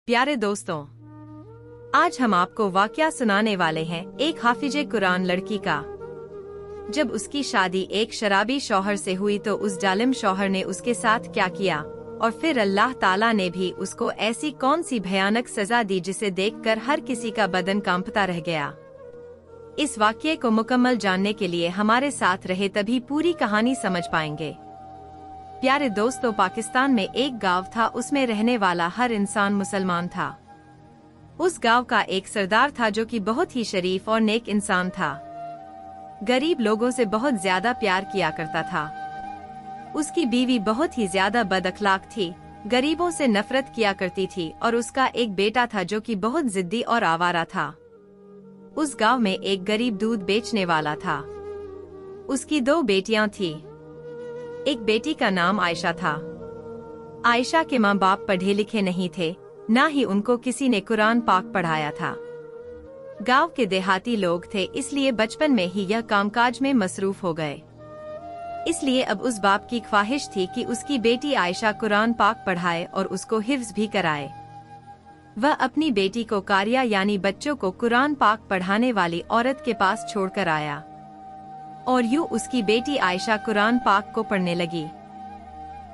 प्यारे दोस्तों, आज हम आपको वाकया सुनाने वाले हैं एक हाफिजे कुरान लड़की का। जब उसकी शादी एक शराबी शौहर से हुई तो उस जालिम शौहर ने उसके साथ क्या किया और फिर अल्लाह ताला ने भी उसको ऐसी कौन सी भयानक सजा दी जिसे देखकर हर किसी का बदन कांपता रह गया। इस वाकये को मुकम्मल जानने के लिए हमारे साथ रहे, तभी पूरी कहानी समझ पाएंगे। प्यारे दोस्तों, पाकिस्तान में एक गांव था, उसमें रहने वाला हर इंसान मुसलमान था। उस गांव का एक सरदार था जो कि बहुत ही शरीफ और नेक इंसान था। गरीब लोगों से बहुत ज्यादा प्यार किया करता था। उसकी बीवी बहुत ही ज्यादा बदअखलाक थी, गरीबों से नफरत किया करती थी और उसका एक बेटा था जो कि बहुत जिद्दी और आवारा था। उस गांव में एक गरीब दूध बेचने वाला था। उसकी 2 बेटियां थी। एक बेटी का नाम आयशा था। आयशा के माँ बाप पढ़े लिखे नहीं थे, ना ही उनको किसी ने कुरान पाक पढ़ाया था। गांव के देहाती लोग थे, इसलिए बचपन में ही यह कामकाज में मसरूफ हो गए। इसलिए अब उस बाप की ख्वाहिश थी कि उसकी बेटी आयशा कुरान पाक पढ़ाए और उसको हिफ्ज भी कराए। वह अपनी बेटी को कारिया यानी बच्चों को कुरान पाक पढ़ाने वाली औरत के पास छोड़कर आया और यूं उसकी बेटी आयशा कुरान पाक को पढ़ने लगी।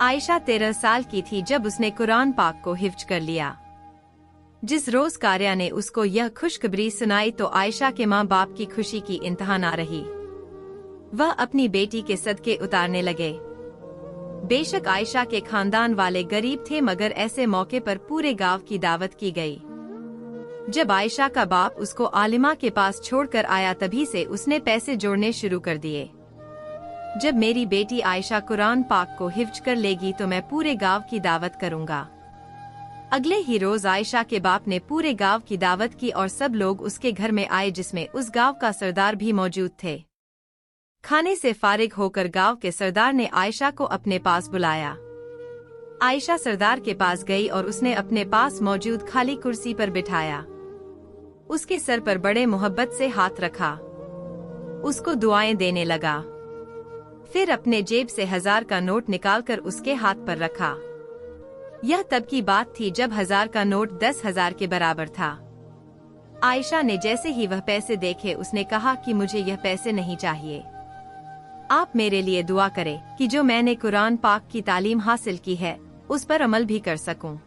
आयशा 13 साल की थी जब उसने कुरान पाक को हिफ्ज कर लिया। जिस रोज कारिया ने उसको यह खुशखबरी सुनाई तो आयशा के माँ बाप की खुशी की इंतहा ना रही। वह अपनी बेटी के सदके उतारने लगे। बेशक आयशा के खानदान वाले गरीब थे, मगर ऐसे मौके पर पूरे गांव की दावत की गई। जब आयशा का बाप उसको आलिमा के पास छोड़कर आया, तभी से उसने पैसे जोड़ने शुरू कर दिए। जब मेरी बेटी आयशा कुरान पाक को हिफ्ज कर लेगी तो मैं पूरे गांव की दावत करूंगा। अगले ही रोज आयशा के बाप ने पूरे गांव की दावत की और सब लोग उसके घर में आए, जिसमें उस गांव का सरदार भी मौजूद थे। खाने से फारिग होकर गांव के सरदार ने आयशा को अपने पास बुलाया। आयशा सरदार के पास गई और उसने अपने पास मौजूद खाली कुर्सी पर बिठाया। उसके सर पर बड़े मोहब्बत से हाथ रखा, उसको दुआएं देने लगा। फिर अपने जेब से 1000 का नोट निकालकर उसके हाथ पर रखा। यह तब की बात थी जब 1000 का नोट 10,000 के बराबर था। आयशा ने जैसे ही वह पैसे देखे, उसने कहा कि मुझे यह पैसे नहीं चाहिए। आप मेरे लिए दुआ करें कि जो मैंने कुरान पाक की तालीम हासिल की है उस पर अमल भी कर सकूं।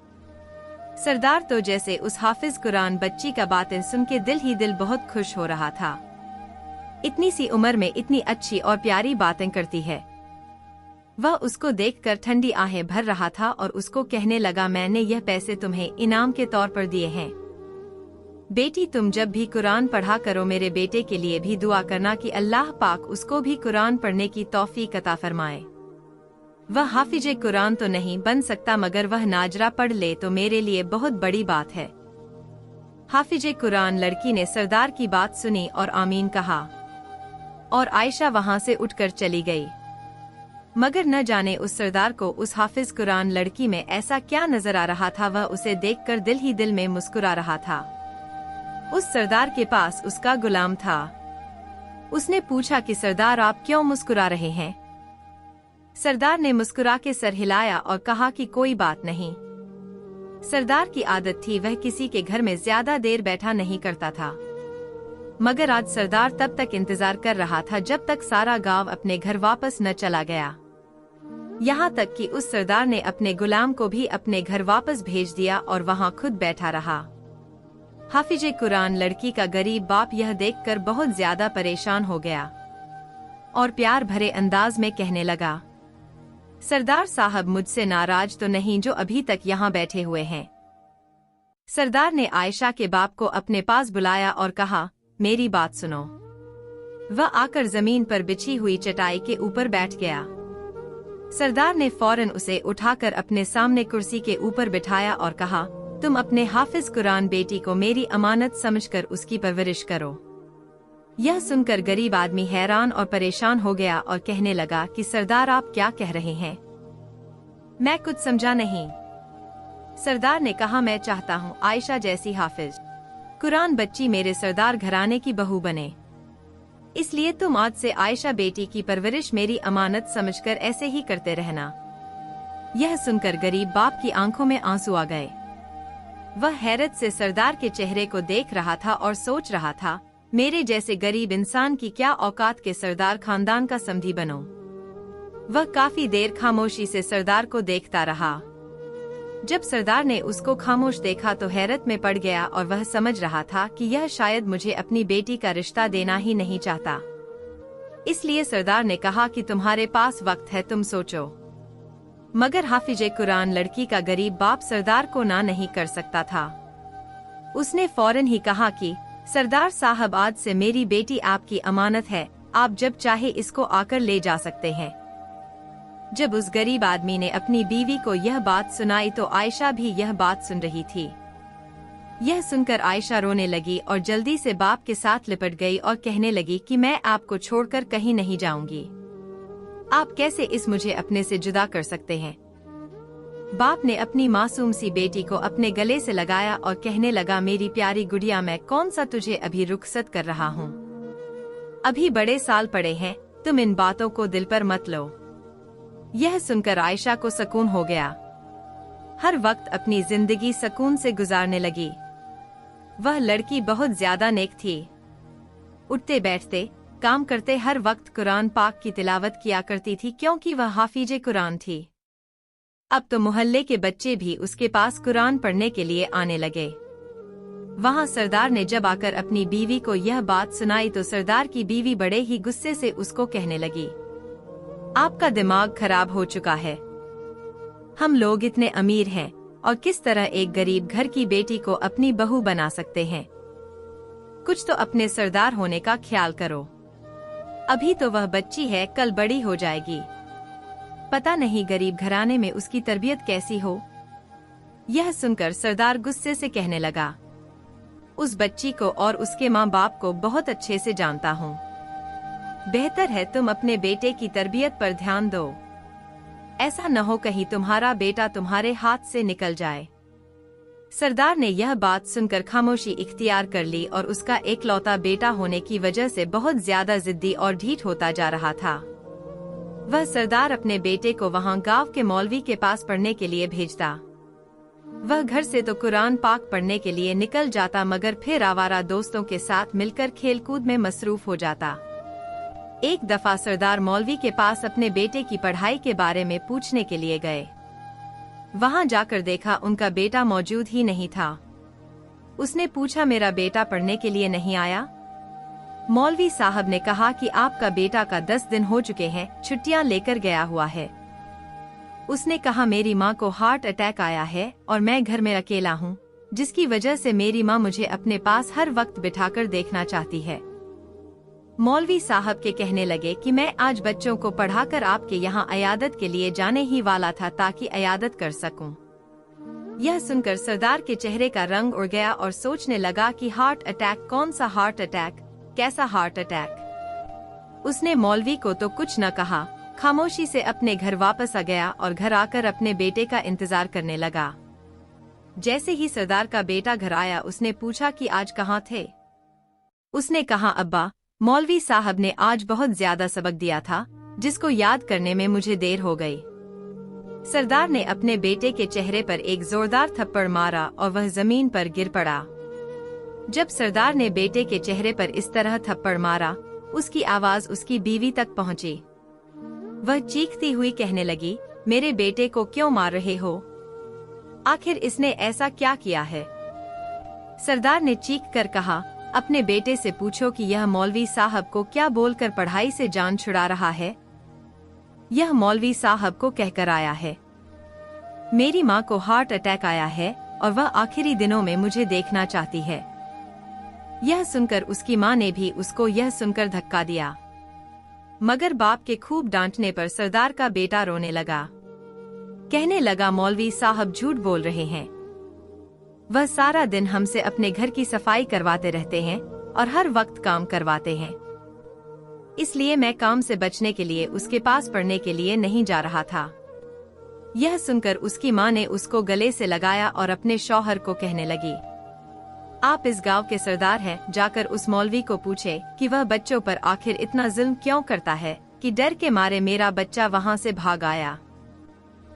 सरदार तो जैसे उस हाफिज कुरान बच्ची का बातें सुन के दिल ही दिल बहुत खुश हो रहा था। इतनी सी उम्र में इतनी अच्छी और प्यारी बातें करती है। वह उसको देखकर ठंडी आहें भर रहा था और उसको कहने लगा, मैंने यह पैसे तुम्हें इनाम के तौर पर दिए हैं। बेटी, तुम जब भी कुरान पढ़ा करो मेरे बेटे के लिए भी दुआ करना कि अल्लाह पाक उसको भी कुरान पढ़ने की तौफीक अता फरमाए। वह हाफिजे कुरान तो नहीं बन सकता, मगर वह नाजरा पढ़ ले तो मेरे लिए बहुत बड़ी बात है। हाफिजे कुरान लड़की ने सरदार की बात सुनी और आमीन कहा और आयशा वहां से उठकर चली गई। मगर न जाने उस सरदार को उस हाफिज कुरान लड़की में ऐसा क्या नजर आ रहा था, वह उसे देखकर दिल ही दिल में मुस्कुरा रहा था। उस सरदार के पास उसका गुलाम था। उसने पूछा कि सरदार, आप क्यों मुस्कुरा रहे हैं? सरदार ने मुस्कुरा के सर हिलाया और कहा कि कोई बात नहीं। सरदार की आदत थी, वह किसी के घर में ज्यादा देर बैठा नहीं करता था। मगर आज सरदार तब तक इंतजार कर रहा था जब तक सारा गांव अपने घर वापस न चला गया। यहाँ तक कि उस सरदार ने अपने गुलाम को भी अपने घर वापस भेज दिया और वहाँ खुद बैठा रहा। हाफिजे कुरान लड़की का गरीब बाप यह देखकर बहुत ज्यादा परेशान हो गया और प्यार भरे अंदाज में कहने लगा, सरदार साहब मुझसे नाराज तो नहीं जो अभी तक यहाँ बैठे हुए हैं? सरदार ने आयशा के बाप को अपने पास बुलाया और कहा, मेरी बात सुनो। वह आकर जमीन पर बिछी हुई चटाई के ऊपर बैठ गया। सरदार ने फौरन उसे उठाकर अपने सामने कुर्सी के ऊपर बिठाया और कहा, तुम अपने हाफिज कुरान बेटी को मेरी अमानत समझकर उसकी परवरिश करो। यह सुनकर गरीब आदमी हैरान और परेशान हो गया और कहने लगा कि सरदार, आप क्या कह रहे हैं? मैं कुछ समझा नहीं। सरदार ने कहा, मैं चाहता हूँ आयशा जैसी हाफिज कुरान बच्ची मेरे सरदार घराने की बहू बने। इसलिए तुम आज से आयशा बेटी की परवरिश मेरी अमानत समझकर ऐसे ही करते रहना। यह सुनकर गरीब बाप की आंखों में आंसू आ गए। वह हैरत से सरदार के चेहरे को देख रहा था और सोच रहा था, मेरे जैसे गरीब इंसान की क्या औकात के सरदार खानदान का समधी बनो। वह काफी देर खामोशी से सरदार को देखता रहा। जब सरदार ने उसको खामोश देखा तो हैरत में पड़ गया और वह समझ रहा था कि यह शायद मुझे अपनी बेटी का रिश्ता देना ही नहीं चाहता। इसलिए सरदार ने कहा कि तुम्हारे पास वक्त है, तुम सोचो। मगर हाफिजे कुरान लड़की का गरीब बाप सरदार को ना नहीं कर सकता था। उसने फौरन ही कहा कि सरदार साहब, आज से मेरी बेटी आपकी अमानत है, आप जब चाहे इसको आकर ले जा सकते हैं। जब उस गरीब आदमी ने अपनी बीवी को यह बात सुनाई तो आयशा भी यह बात सुन रही थी। यह सुनकर आयशा रोने लगी और जल्दी से बाप के साथ लिपट गई और कहने लगी कि मैं आपको छोड़कर कहीं नहीं जाऊंगी। आप कैसे इस मुझे अपने से जुदा कर सकते हैं। बाप ने अपनी मासूम सी बेटी को अपने गले से लगाया और कहने लगा, मेरी प्यारी गुड़िया, मैं कौन सा तुझे अभी रुखसत कर रहा हूँ। अभी बड़े साल पड़े हैं, तुम इन बातों को दिल पर मत लो। यह सुनकर आयशा को सुकून हो गया। हर वक्त अपनी जिंदगी सुकून से गुजारने लगी। वह लड़की बहुत ज्यादा नेक थी। उठते बैठते काम करते हर वक्त कुरान पाक की तिलावत किया करती थी, क्योंकि वह हाफिजे कुरान थी। अब तो मोहल्ले के बच्चे भी उसके पास कुरान पढ़ने के लिए आने लगे। वहाँ सरदार ने जब आकर अपनी बीवी को यह बात सुनाई तो सरदार की बीवी बड़े ही गुस्से से उसको कहने लगी, आपका दिमाग खराब हो चुका है। हम लोग इतने अमीर हैं और किस तरह एक गरीब घर की बेटी को अपनी बहू बना सकते हैं। कुछ तो अपने सरदार होने का ख्याल करो। अभी तो वह बच्ची है, कल बड़ी हो जाएगी। पता नहीं गरीब घराने में उसकी तरबियत कैसी हो। यह सुनकर सरदार गुस्से से कहने लगा, उस बच्ची को और उसके माँ बाप को बहुत अच्छे से जानता हूँ। बेहतर है तुम अपने बेटे की तरबियत पर ध्यान दो। ऐसा न हो कहीं तुम्हारा बेटा तुम्हारे हाथ से निकल जाए। सरदार ने यह बात सुनकर खामोशी इख्तियार कर ली और उसका एकलौता बेटा होने की वजह से बहुत ज्यादा जिद्दी और ढीठ होता जा रहा था। वह सरदार अपने बेटे को वहाँ गांव के मौलवी के पास पढ़ने के लिए भेजता। वह घर से तो कुरान पाक पढ़ने के लिए निकल जाता, मगर फिर आवारा दोस्तों के साथ मिलकर खेलकूद में मसरूफ हो जाता। एक दफा सरदार मौलवी के पास अपने बेटे की पढ़ाई के बारे में पूछने के लिए गए। वहां जाकर देखा उनका बेटा मौजूद ही नहीं था। उसने पूछा, मेरा बेटा पढ़ने के लिए नहीं आया? मौलवी साहब ने कहा कि आपका बेटा का 10 दिन हो चुके हैं, छुट्टियां लेकर गया हुआ है। उसने कहा, मेरी माँ को हार्ट अटैक आया है और मैं घर में अकेला हूँ, जिसकी वजह से मेरी माँ मुझे अपने पास हर वक्त बिठाकर देखना चाहती है। मौलवी साहब के कहने लगे कि मैं आज बच्चों को पढ़ाकर आपके यहाँ अयादत के लिए जाने ही वाला था ताकि अयादत कर सकूं। यह सुनकर सरदार के चेहरे का रंग उड़ गया और सोचने लगा कि हार्ट अटैक, कौन सा हार्ट अटैक, कैसा हार्ट अटैक। उसने मौलवी को तो कुछ न कहा, खामोशी से अपने घर वापस आ गया और घर आकर अपने बेटे का इंतजार करने लगा। जैसे ही सरदार का बेटा घर आया उसने पूछा कि आज कहाँ थे। उसने कहा, अब्बा, मौलवी साहब ने आज बहुत ज्यादा सबक दिया था, जिसको याद करने में मुझे देर हो गई। सरदार ने अपने बेटे के चेहरे पर एक जोरदार थप्पड़ मारा और वह जमीन पर गिर पड़ा। जब सरदार ने बेटे के चेहरे पर इस तरह थप्पड़ मारा, उसकी आवाज उसकी बीवी तक पहुंची। वह चीखती हुई कहने लगी, मेरे बेटे को क्यों मार रहे हो? आखिर इसने ऐसा क्या किया है? सरदार ने चीख कर कहा, अपने बेटे से पूछो कि यह मौलवी साहब को क्या बोलकर पढ़ाई से जान छुड़ा रहा है। यह मौलवी साहब को कहकर आया है, मेरी माँ को हार्ट अटैक आया है और वह आखिरी दिनों में मुझे देखना चाहती है। यह सुनकर उसकी माँ ने भी उसको यह सुनकर धक्का दिया, मगर बाप के खूब डांटने पर सरदार का बेटा रोने लगा। कहने लगा, मौलवी साहब झूठ बोल रहे हैं। वह सारा दिन हमसे अपने घर की सफाई करवाते रहते हैं और हर वक्त काम करवाते हैं, इसलिए मैं काम से बचने के लिए उसके पास पढ़ने के लिए नहीं जा रहा था। यह सुनकर उसकी माँ ने उसको गले से लगाया और अपने शौहर को कहने लगी, आप इस गांव के सरदार हैं, जाकर उस मौलवी को पूछे कि वह बच्चों पर आखिर इतना जुल्म क्यों करता है कि डर के मारे मेरा बच्चा वहां से भाग आया।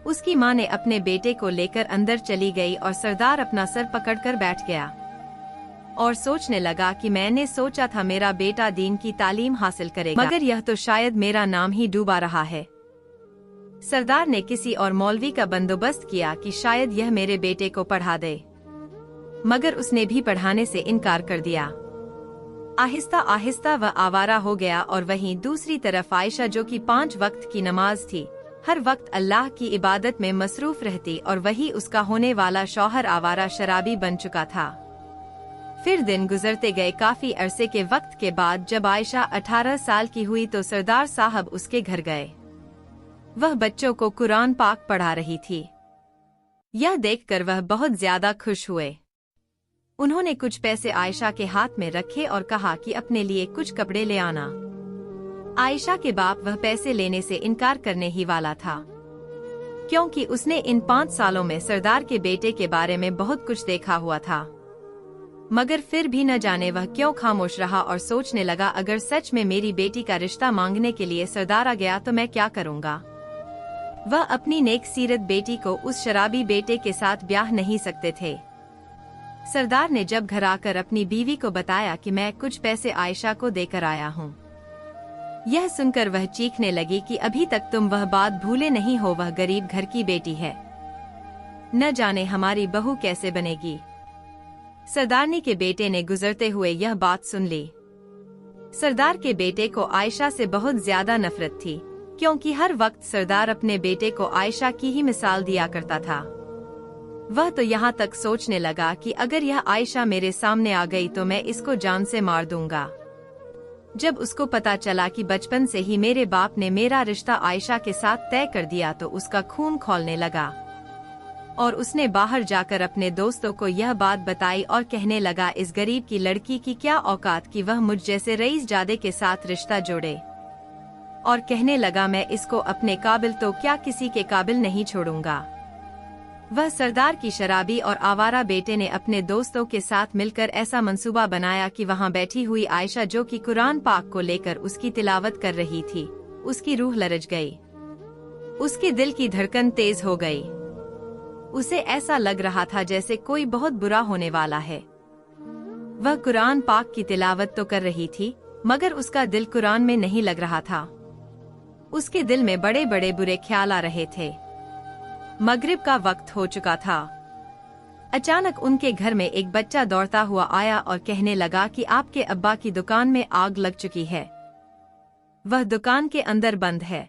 उसकी माँ ने अपने बेटे को लेकर अंदर चली गई और सरदार अपना सर पकड़कर बैठ गया और सोचने लगा कि मैंने सोचा था मेरा बेटा दीन की तालीम हासिल करेगा, मगर यह तो शायद मेरा नाम ही डूबा रहा है। सरदार ने किसी और मौलवी का बंदोबस्त किया कि शायद यह मेरे बेटे को पढ़ा दे, मगर उसने भी पढ़ाने से इनकार कर दिया। आहिस्ता आहिस्ता वह आवारा हो गया और वहीं दूसरी तरफ आयशा, जो कि 5 वक्त की नमाज थी, हर वक्त अल्लाह की इबादत में मसरूफ रहती, और वही उसका होने वाला शौहर आवारा शराबी बन चुका था। फिर दिन गुजरते गए। काफी अरसे के वक्त के बाद जब आयशा 18 साल की हुई तो सरदार साहब उसके घर गए। वह बच्चों को कुरान पाक पढ़ा रही थी। यह देखकर वह बहुत ज्यादा खुश हुए। उन्होंने कुछ पैसे आयशा के हाथ में रखे और कहा कि अपने लिए कुछ कपड़े ले आना। आयशा के बाप वह पैसे लेने से इनकार करने ही वाला था, क्योंकि उसने इन 5 सालों में सरदार के बेटे के बारे में बहुत कुछ देखा हुआ था। मगर फिर भी न जाने वह क्यों खामोश रहा और सोचने लगा, अगर सच में मेरी बेटी का रिश्ता मांगने के लिए सरदार आ गया तो मैं क्या करूँगा। वह अपनी नेक सीरत बेटी को उस शराबी बेटे के साथ ब्याह नहीं सकते थे। सरदार ने जब घर आकर अपनी बीवी को बताया कि मैं कुछ पैसे आयशा को देकर आया हूँ, यह सुनकर वह चीखने लगी कि अभी तक तुम वह बात भूले नहीं हो, वह गरीब घर की बेटी है, न जाने हमारी बहू कैसे बनेगी। सरदारनी के बेटे ने गुजरते हुए यह बात सुन ली। सरदार के बेटे को आयशा से बहुत ज्यादा नफरत थी, क्योंकि हर वक्त सरदार अपने बेटे को आयशा की ही मिसाल दिया करता था। वह तो यहाँ तक सोचने लगा कि अगर यह आयशा मेरे सामने आ गई तो मैं इसको जान से मार दूंगा। जब उसको पता चला कि बचपन से ही मेरे बाप ने मेरा रिश्ता आयशा के साथ तय कर दिया तो उसका खून खौलने लगा, और उसने बाहर जाकर अपने दोस्तों को यह बात बताई और कहने लगा, इस गरीब की लड़की की क्या औकात कि वह मुझ जैसे रईस जादे के साथ रिश्ता जोड़े, और कहने लगा मैं इसको अपने काबिल तो क्या किसी के काबिल नहीं छोड़ूंगा। वह सरदार की शराबी और आवारा बेटे ने अपने दोस्तों के साथ मिलकर ऐसा मंसूबा बनाया कि वहां बैठी हुई आयशा, जो कि कुरान पाक को लेकर उसकी तिलावत कर रही थी, उसकी रूह लरज गई। उसके दिल की धड़कन तेज हो गई। उसे ऐसा लग रहा था जैसे कोई बहुत बुरा होने वाला है। वह कुरान पाक की तिलावत तो कर रही थी, मगर उसका दिल कुरान में नहीं लग रहा था। उसके दिल में बड़े बड़े बुरे ख्याल आ रहे थे। मगरिब का वक्त हो चुका था। अचानक उनके घर में एक बच्चा दौड़ता हुआ आया और कहने लगा कि आपके अब्बा की दुकान में आग लग चुकी है, वह दुकान के अंदर बंद है।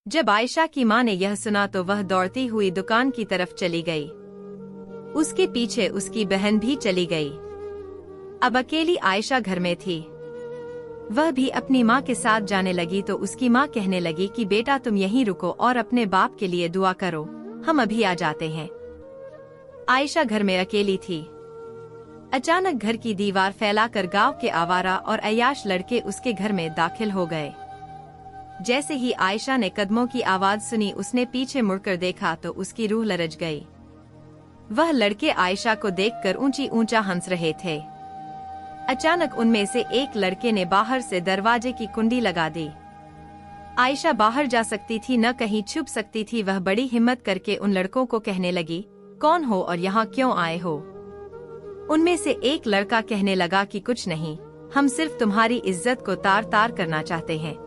जब आयशा की माँ ने यह सुना तो वह दौड़ती हुई दुकान की तरफ चली गई। उसके पीछे उसकी बहन भी चली गई। अब अकेली आयशा घर में थी। वह भी अपनी माँ के साथ जाने लगी तो उसकी माँ कहने लगी कि बेटा तुम यहीं रुको और अपने बाप के लिए दुआ करो, हम अभी आ जाते हैं। आयशा घर में अकेली थी। अचानक घर की दीवार फैलाकर गांव के आवारा और अय्याश लड़के उसके घर में दाखिल हो गए। जैसे ही आयशा ने कदमों की आवाज सुनी, उसने पीछे मुड़कर देखा तो उसकी रूह लरज गई। वह लड़के आयशा को देखकर ऊंची ऊंचा हंस रहे थे। अचानक उनमें से एक लड़के ने बाहर से दरवाजे की कुंडी लगा दी। आयशा बाहर जा सकती थी, न कहीं छुप सकती थी। वह बड़ी हिम्मत करके उन लड़कों को कहने लगी, कौन हो और यहाँ क्यों आए हो। उनमें से एक लड़का कहने लगा कि कुछ नहीं, हम सिर्फ तुम्हारी इज्जत को तार तार करना चाहते हैं।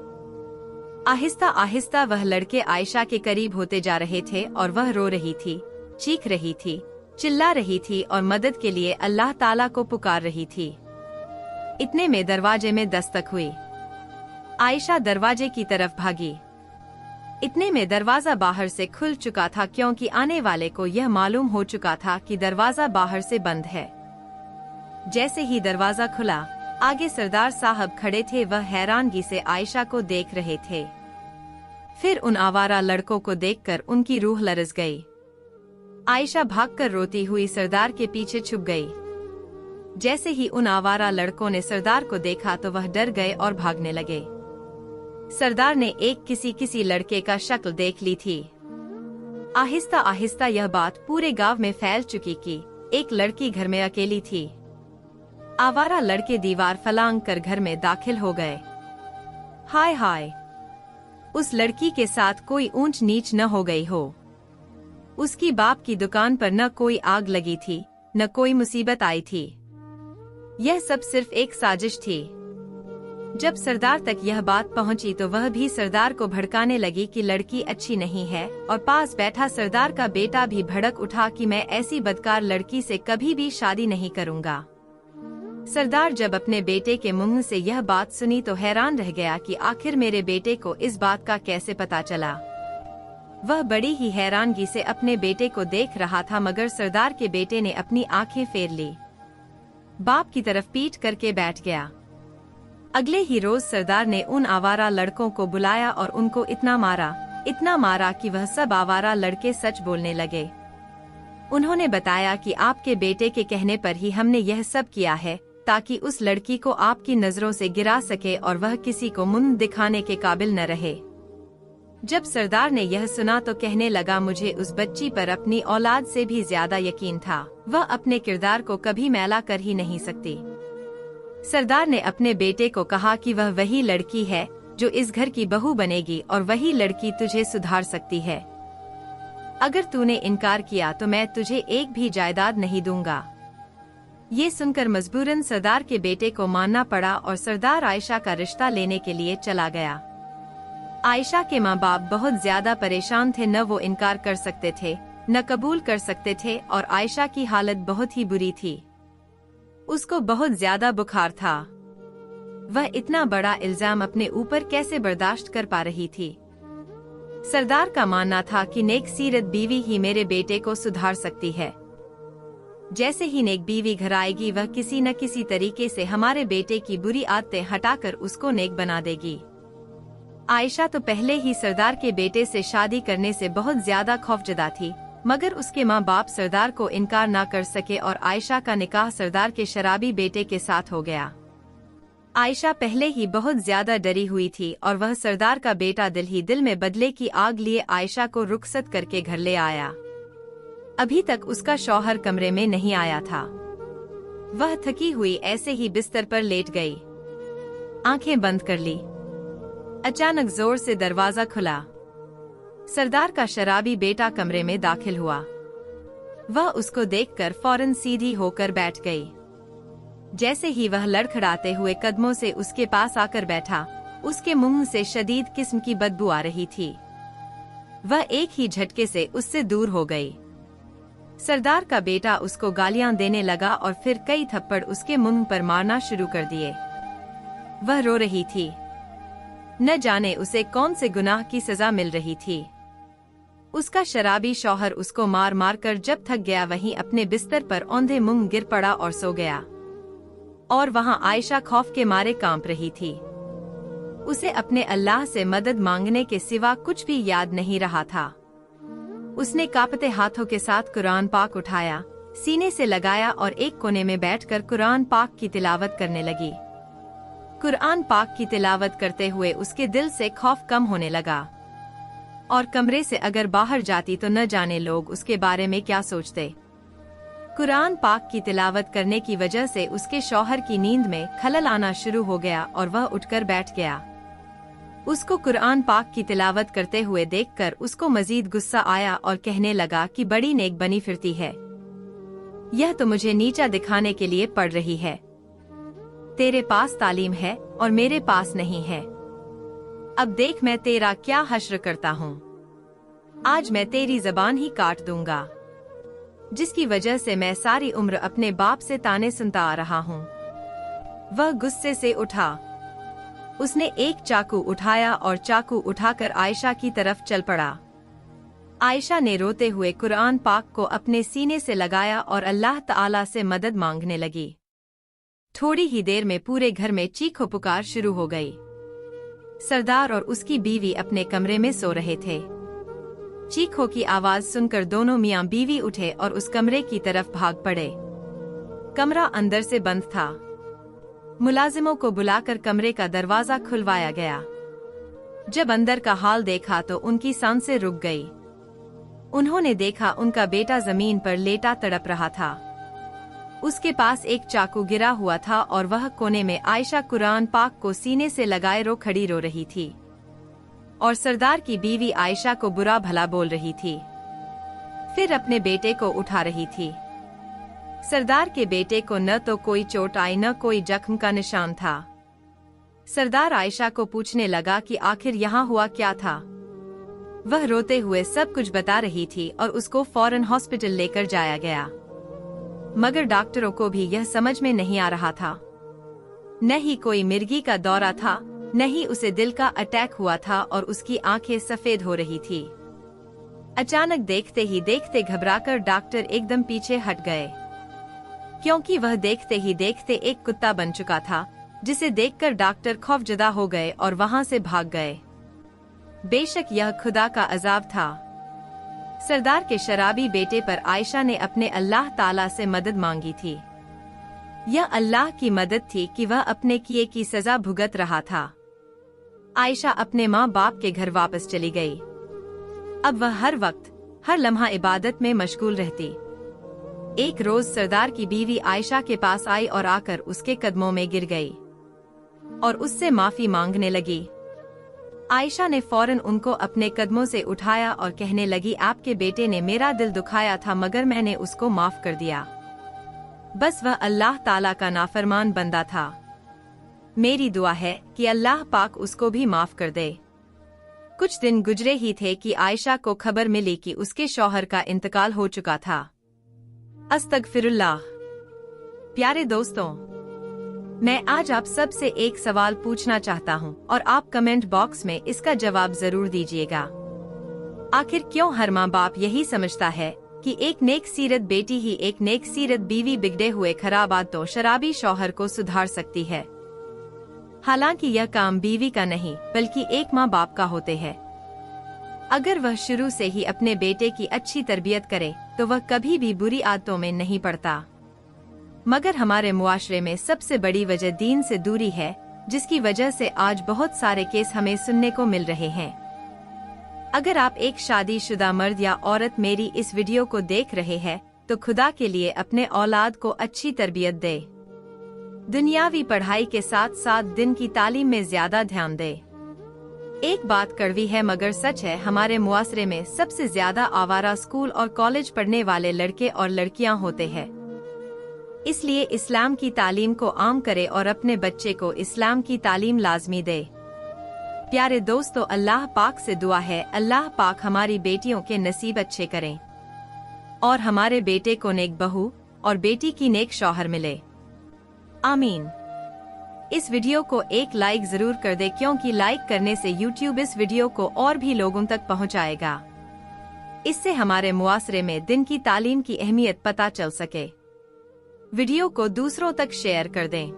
आहिस्ता आहिस्ता वह लड़के आयशा के करीब होते जा रहे थे और वह रो रही थी, चीख रही थी, चिल्ला रही थी और मदद के लिए अल्लाह ताला को पुकार रही थी। इतने में दरवाजे में दस्तक हुई। आयशा दरवाजे की तरफ भागी। इतने में दरवाजा बाहर से खुल चुका था, क्योंकि आने वाले को यह मालूम हो चुका था कि दरवाजा बाहर से बंद है। जैसे ही दरवाजा खुला, आगे सरदार साहब खड़े थे। वह हैरानगी से आयशा को देख रहे थे। फिर उन आवारा लड़कों को देखकर उनकी रूह लरज गई। आयशा भागकर रोती हुई सरदार के पीछे छुप गई। जैसे ही उन आवारा लड़कों ने सरदार को देखा तो वह डर गए और भागने लगे। सरदार ने एक किसी लड़के का शक्ल देख ली थी। आहिस्ता आहिस्ता यह बात पूरे गांव में फैल चुकी कि एक लड़की घर में अकेली थी। आवारा लड़के दीवार फलांग कर घर में दाखिल हो गए। हाय हाय, उस लड़की के साथ कोई ऊंच नीच न हो गई हो। उसकी बाप की दुकान पर न कोई आग लगी थी, न कोई मुसीबत आई थी। यह सब सिर्फ एक साजिश थी। जब सरदार तक यह बात पहुंची तो वह भी सरदार को भड़काने लगी कि लड़की अच्छी नहीं है, और पास बैठा सरदार का बेटा भी भड़क उठा कि मैं ऐसी बदकार लड़की से कभी भी शादी नहीं करूंगा। सरदार जब अपने बेटे के मुंह से यह बात सुनी तो हैरान रह गया कि आखिर मेरे बेटे को इस बात का कैसे पता चला। वह बड़ी ही हैरानगी से अपने बेटे को देख रहा था, मगर सरदार के बेटे ने अपनी आंखें फेर ली, बाप की तरफ पीठ करके बैठ गया। अगले ही रोज सरदार ने उन आवारा लड़कों को बुलाया और उनको इतना मारा कि वह सब आवारा लड़के सच बोलने लगे। उन्होंने बताया कि आपके बेटे के कहने पर ही हमने यह सब किया है, ताकि उस लड़की को आपकी नजरों से गिरा सके और वह किसी को मुंह दिखाने के काबिल न रहे। जब सरदार ने यह सुना तो कहने लगा, मुझे उस बच्ची पर अपनी औलाद से भी ज्यादा यकीन था। वह अपने किरदार को कभी मैला कर ही नहीं सकती। सरदार ने अपने बेटे को कहा कि वह वही लड़की है जो इस घर की बहू बनेगी, और वही लड़की तुझे सुधार सकती है। अगर तूने इनकार किया तो मैं तुझे एक भी जायदाद नहीं दूंगा। ये सुनकर मजबूरन सरदार के बेटे को मानना पड़ा और सरदार आयशा का रिश्ता लेने के लिए चला गया। आयशा के माँ बाप बहुत ज्यादा परेशान थे, न वो इनकार कर सकते थे न कबूल कर सकते थे, और आयशा की हालत बहुत ही बुरी थी। उसको बहुत ज्यादा बुखार था। वह इतना बड़ा इल्जाम अपने ऊपर कैसे बर्दाश्त कर पा रही थी। सरदार का मानना था कि नेक सीरत बीवी ही मेरे बेटे को सुधार सकती है। जैसे ही नेक बीवी घर आएगी वह किसी न किसी तरीके से हमारे बेटे की बुरी आदतें हटाकर उसको नेक बना देगी। आयशा तो पहले ही सरदार के बेटे से शादी करने से बहुत ज्यादा खौफजदा थी, मगर उसके माँ बाप सरदार को इनकार ना कर सके और आयशा का निकाह सरदार के शराबी बेटे के साथ हो गया। आयशा पहले ही बहुत ज्यादा डरी हुई थी और वह सरदार का बेटा दिल ही दिल में बदले की आग लिए आयशा को रुखसत करके घर ले आया। अभी तक उसका शौहर कमरे में नहीं आया था। वह थकी हुई ऐसे ही बिस्तर पर लेट गई, आंखें बंद कर ली। अचानक जोर से दरवाजा खुला। सरदार का शराबी बेटा कमरे में दाखिल हुआ। वह उसको देखकर फौरन सीधी होकर बैठ गई। जैसे ही वह लड़खड़ाते हुए कदमों से उसके पास आकर बैठा, उसके मुंह से शदीद किस्म की बदबू आ रही थी। वह एक ही झटके से उससे दूर हो गई। सरदार का बेटा उसको गालियां देने लगा और फिर कई थप्पड़ उसके मुंह पर मारना शुरू कर दिए। वह रो रही थी, न जाने उसे कौन से गुनाह की सजा मिल रही थी। उसका शराबी शौहर उसको मार मार कर जब थक गया वहीं अपने बिस्तर पर औंधे मुंह गिर पड़ा और सो गया। और वहां आयशा खौफ के मारे कांप रही थी। उसे अपने अल्लाह से मदद मांगने के सिवा कुछ भी याद नहीं रहा था। उसने कांपते हाथों के साथ कुरान पाक उठाया, सीने से लगाया और एक कोने में बैठकर कुरान पाक की तिलावत करने लगी। कुरान पाक की तिलावत करते हुए उसके दिल से खौफ कम होने लगा, और कमरे से अगर बाहर जाती तो न जाने लोग उसके बारे में क्या सोचते। कुरान पाक की तिलावत करने की वजह से उसके शौहर की नींद में खलल आना शुरू हो गया और वह उठकर बैठ गया। उसको कुरान पाक की तिलावत करते हुए देखकर उसको मजीद गुस्सा आया और कहने लगा कि बड़ी नेक बनी फिरती है, यह तो मुझे नीचा दिखाने के लिए पढ़ रही है। तेरे पास तालीम है और मेरे पास नहीं है। अब देख मैं तेरा क्या हश्र करता हूँ। आज मैं तेरी जबान ही काट दूंगा, जिसकी वजह से मैं सारी उम्र अपने बाप से ताने सुनता आ रहा हूँ। वह गुस्से से उठा। उसने एक चाकू उठाया और चाकू उठाकर आयशा की तरफ चल पड़ा। आयशा ने रोते हुए कुरान पाक को अपने सीने से लगाया और अल्लाह ताला से मदद मांगने लगी। थोड़ी ही देर में पूरे घर में चीखो पुकार शुरू हो गई। सरदार और उसकी बीवी अपने कमरे में सो रहे थे। चीखों की आवाज सुनकर दोनों मियां बीवी उठे और उस कमरे की तरफ भाग पड़े। कमरा अंदर से बंद था। मुलाजिमों को बुलाकर कमरे का दरवाजा खुलवाया गया। जब अंदर का हाल देखा तो उनकी सांसें रुक गई। उन्होंने देखा उनका बेटा जमीन पर लेटा तड़प रहा था। उसके पास एक चाकू गिरा हुआ था और वह कोने में आयशा कुरान पाक को सीने से लगाए खड़ी रो रही थी। और सरदार की बीवी आयशा को बुरा भला बोल रही थी। फिर अपने बेटे को उठा रही थी। सरदार के बेटे को न तो कोई चोट आई न कोई जख्म का निशान था। सरदार आयशा को पूछने लगा कि आखिर यहाँ हुआ क्या था। वह रोते हुए सब कुछ बता रही थी और उसको फौरन हॉस्पिटल लेकर जाया गया। मगर डॉक्टरों को भी यह समझ में नहीं आ रहा था। न ही कोई मिर्गी का दौरा था, न ही उसे दिल का अटैक हुआ था और उसकी आंखें सफेद हो रही थी। अचानक देखते ही देखते घबराकर डॉक्टर एकदम पीछे हट गए, क्योंकि वह देखते ही देखते एक कुत्ता बन चुका था, जिसे देखकर डॉक्टर खौफजदा हो गए और वहां से भाग गए। बेशक यह खुदा का अजाब था। सरदार के शराबी बेटे पर आयशा ने अपने अल्लाह ताला से मदद मांगी थी। यह अल्लाह की मदद थी कि वह अपने किए की सजा भुगत रहा था। आयशा अपने माँ बाप के घर वापस चली गई। अब वह हर वक्त हर लम्हा इबादत में मशगूल रहती। एक रोज सरदार की बीवी आयशा के पास आई और आकर उसके कदमों में गिर गई और उससे माफी मांगने लगी। आयशा ने फौरन उनको अपने कदमों से उठाया और कहने लगी, आपके बेटे ने मेरा दिल दुखाया था मगर मैंने उसको माफ कर दिया। बस वह अल्लाह ताला का नाफरमान बंदा था। मेरी दुआ है कि अल्लाह पाक उसको भी माफ कर दे। कुछ दिन गुजरे ही थे कि आयशा को खबर मिली कि उसके शौहर का इंतकाल हो चुका था। अस्तगफिरुल्लाह। प्यारे दोस्तों, मैं आज आप सब से एक सवाल पूछना चाहता हूं और आप कमेंट बॉक्स में इसका जवाब जरूर दीजिएगा। आखिर क्यों हर माँ बाप यही समझता है कि एक नेक सीरत बेटी ही एक नेक सीरत बीवी बिगड़े हुए खराब आदतों शराबी शौहर को सुधार सकती है। हालांकि यह काम बीवी का नहीं बल्कि एक माँ बाप का होते हैं। अगर वह शुरू से ही अपने बेटे की अच्छी तरबियत करे तो वह कभी भी बुरी आदतों में नहीं पड़ता। मगर हमारे मुआशरे में सबसे बड़ी वजह दीन से दूरी है, जिसकी वजह से आज बहुत सारे केस हमें सुनने को मिल रहे हैं। अगर आप एक शादीशुदा मर्द या औरत मेरी इस वीडियो को देख रहे हैं तो खुदा के लिए अपने औलाद को अच्छी तरबियत दे। दुनियावी पढ़ाई के साथ साथ दिन की तालीम में ज्यादा ध्यान दे। एक बात कड़वी है मगर सच है, हमारे मुआशरे में सबसे ज्यादा आवारा स्कूल और कॉलेज पढ़ने वाले लड़के और लड़कियां होते हैं। इसलिए इस्लाम की तालीम को आम करे और अपने बच्चे को इस्लाम की तालीम लाजमी दे। प्यारे दोस्तों, अल्लाह पाक से दुआ है अल्लाह पाक हमारी बेटियों के नसीब अच्छे करें और हमारे बेटे को नेक बहू और बेटी की नेक शौहर मिले। आमीन। इस वीडियो को एक लाइक जरूर कर दे, क्योंकि लाइक करने से YouTube इस वीडियो को और भी लोगों तक पहुंचाएगा। इससे हमारे मुआशरे में दिन की तालीम की अहमियत पता चल सके। वीडियो को दूसरों तक शेयर कर दें।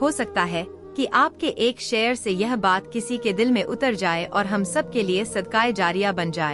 हो सकता है कि आपके एक शेयर से यह बात किसी के दिल में उतर जाए और हम सब के लिए सदकाए जारिया बन जाए।